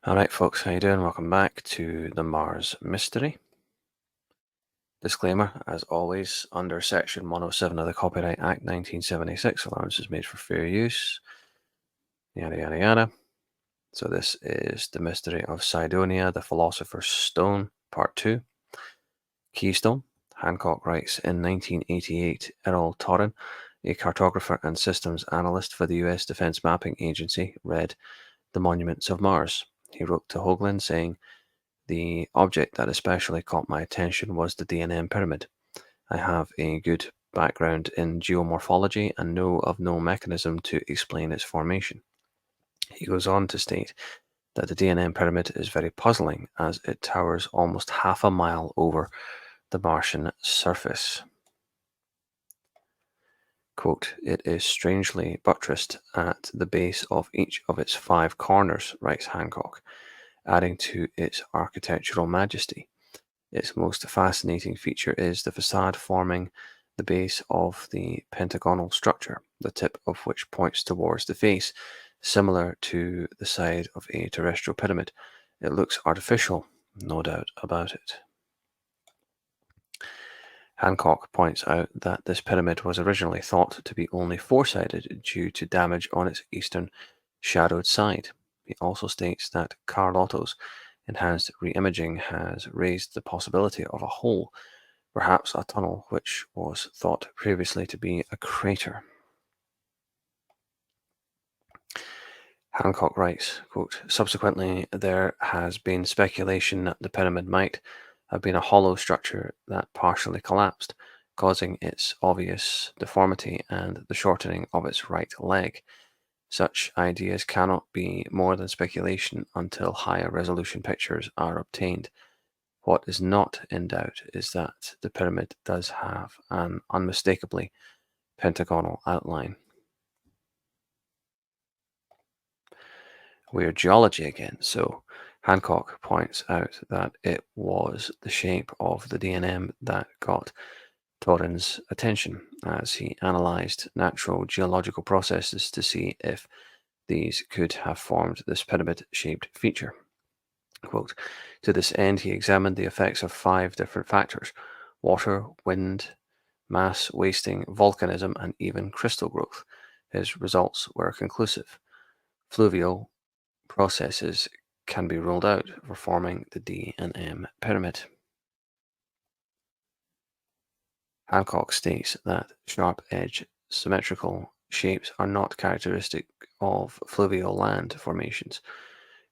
All right, folks, how you doing? Welcome back to the Mars Mystery. Disclaimer, as always, under Section 107 of the Copyright Act 1976, allowance is made for fair use, yada, yada, yada. So this is The Mystery of Cydonia, the Philosopher's Stone, Part 2. Keystone. Hancock writes, in 1988, Errol Torren, a cartographer and systems analyst for the U.S. Defense Mapping Agency, read The Monuments of Mars. He wrote to Hoagland saying, "The object that especially caught my attention was the D&M pyramid. I have a good background in geomorphology and know of no mechanism to explain its formation." He goes on to state that the D&M pyramid is very puzzling as it towers almost half a mile over the Martian surface. Quote, "It is strangely buttressed at the base of each of its 5 corners," writes Hancock, adding to its architectural majesty. Its most fascinating feature is the facade forming the base of the pentagonal structure, the tip of which points towards the face, similar to the side of a terrestrial pyramid. It looks artificial, no doubt about it. Hancock points out that this pyramid was originally thought to be only four-sided due to damage on its eastern shadowed side. He also states that Carlotto's enhanced re-imaging has raised the possibility of a hole, perhaps a tunnel, which was thought previously to be a crater. Hancock writes, quote, "Subsequently, there has been speculation that the pyramid might have been a hollow structure that partially collapsed, causing its obvious deformity and the shortening of its right leg. Such ideas cannot be more than speculation until higher resolution pictures are obtained. What is not in doubt is that the pyramid does have an unmistakably pentagonal outline." Weird geology again. So Hancock points out that it was the shape of the D&M that got Torren's attention as he analyzed natural geological processes to see if these could have formed this pyramid-shaped feature. Quote, "To this end, he examined the effects of 5 different factors: water, wind, mass wasting, volcanism, and even crystal growth. His results were conclusive. Fluvial processes can be ruled out for forming the D&M pyramid." Hancock states that sharp-edged, symmetrical shapes are not characteristic of fluvial land formations.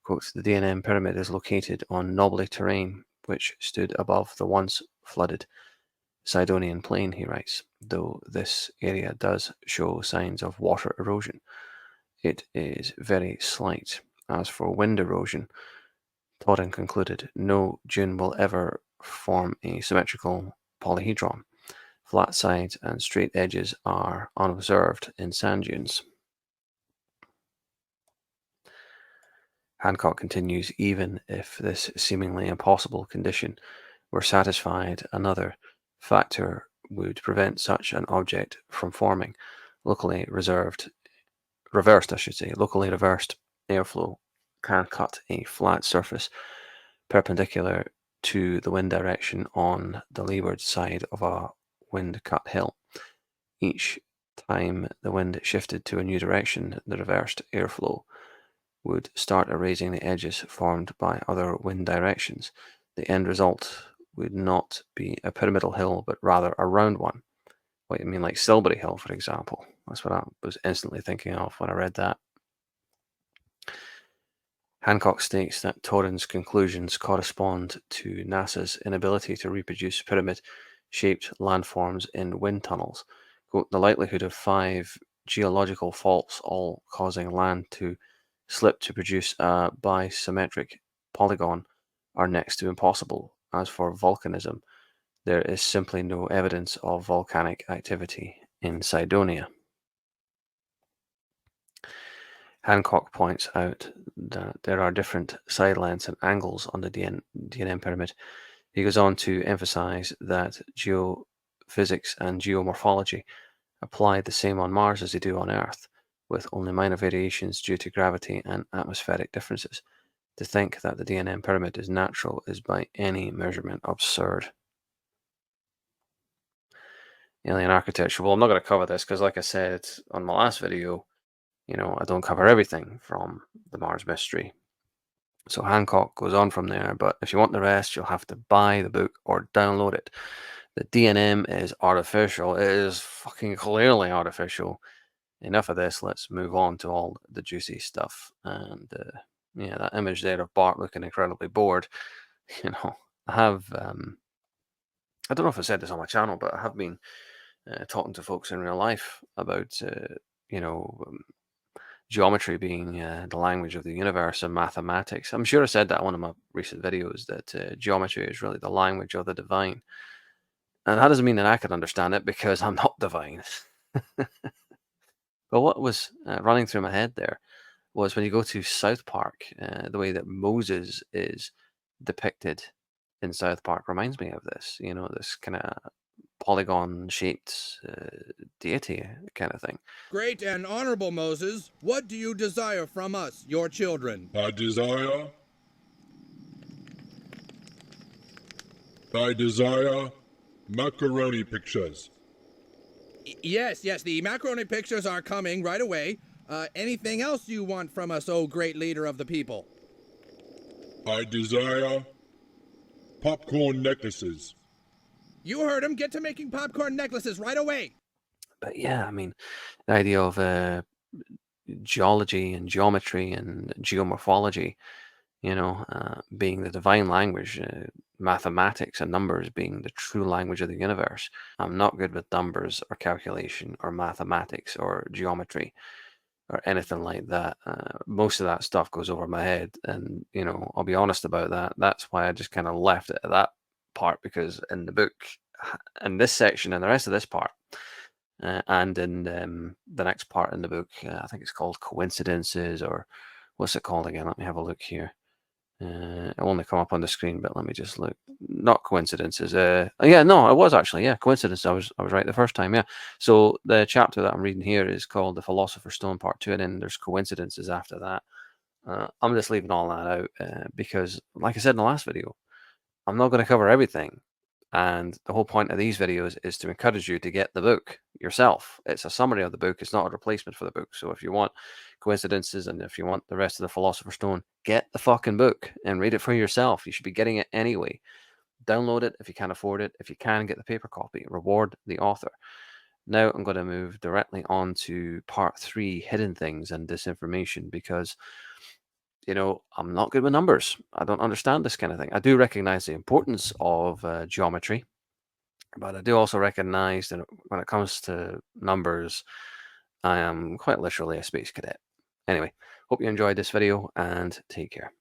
Quote, "The D&M pyramid is located on knobbly terrain which stood above the once flooded Cydonian plain," he writes, "though this area does show signs of water erosion. It is very slight. As for wind erosion," Torren concluded, "no dune will ever form a symmetrical polyhedron. Flat sides and straight edges are unobserved in sand dunes." Hancock continues, "Even if this seemingly impossible condition were satisfied, another factor would prevent such an object from forming. Locally locally reversed airflow can cut a flat surface perpendicular to the wind direction on the leeward side of a wind-cut hill. Each time the wind shifted to a new direction, the reversed airflow would start erasing the edges formed by other wind directions. The end result would not be a pyramidal hill, but rather a round one." What you mean, like Silbury Hill, for example? That's what I was instantly thinking of when I read that. Hancock states that Torren's conclusions correspond to NASA's inability to reproduce pyramid-shaped landforms in wind tunnels. Quote, "The likelihood of 5 geological faults all causing land to slip to produce a bisymmetric polygon are next to impossible. As for volcanism, there is simply no evidence of volcanic activity in Cydonia." Hancock points out that there are different side lengths and angles on the D&M pyramid. He goes on to emphasize that geophysics and geomorphology apply the same on Mars as they do on Earth, with only minor variations due to gravity and atmospheric differences. To think that the DNM pyramid is natural is by any measurement absurd. Alien architecture. Well, I'm not going to cover this because, like I said on my last video, I don't cover everything from the Mars mystery. So Hancock goes on from there, but if you want the rest, you'll have to buy the book or download it. The DNM is artificial. It is fucking clearly artificial. Enough of this. Let's move on to all the juicy stuff. And yeah, that image there of Bart looking incredibly bored. I have, I don't know if I said this on my channel, but I have been talking to folks in real life about, you know, um, geometry being the language of the universe and mathematics. I'm sure I said that in one of my recent videos, that geometry is really the language of the divine. And that doesn't mean that I can understand it because I'm not divine. But what was running through my head there was when you go to South Park, the way that Moses is depicted in South Park reminds me of this, this kind of polygon shaped deity kind of thing. Great and honorable Moses, what do you desire from us, your children? I desire macaroni pictures. Yes, the macaroni pictures are coming right away. Anything else you want from us, O great leader of the people? I desire popcorn necklaces. You heard him. Get to making popcorn necklaces right away. But yeah, I mean, the idea of geology and geometry and geomorphology, being the divine language, mathematics and numbers being the true language of the universe. I'm not good with numbers or calculation or mathematics or geometry or anything like that. Most of that stuff goes over my head, and I'll be honest about that. That's why I just kind of left it at that part, because in the book, in this section and the rest of this part, and in the next part in the book, I think it's called Coincidences, or what's it called again? Let me have a look here. It'll only come up on the screen, but let me just look. Not Coincidences. Yeah, no, it was actually, yeah, Coincidence. I was right the first time, yeah. So the chapter that I'm reading here is called The Philosopher's Stone Part 2, and then there's Coincidences after that. I'm just leaving all that out because, like I said in the last video, I'm not going to cover everything. And the whole point of these videos is to encourage you to get the book yourself. It's a summary of the book. It's not a replacement for the book. So if you want Coincidences and if you want the rest of the Philosopher's Stone, get the fucking book and read it for yourself. You should be getting it anyway. Download it if you can't afford it. If you can, get the paper copy. Reward the author. Now I'm going to move directly on to part 3, hidden things and disinformation, because I'm not good with numbers. I don't understand this kind of thing. I do recognize the importance of geometry, but I do also recognize that when it comes to numbers, I am quite literally a space cadet. Anyway, hope you enjoyed this video and take care.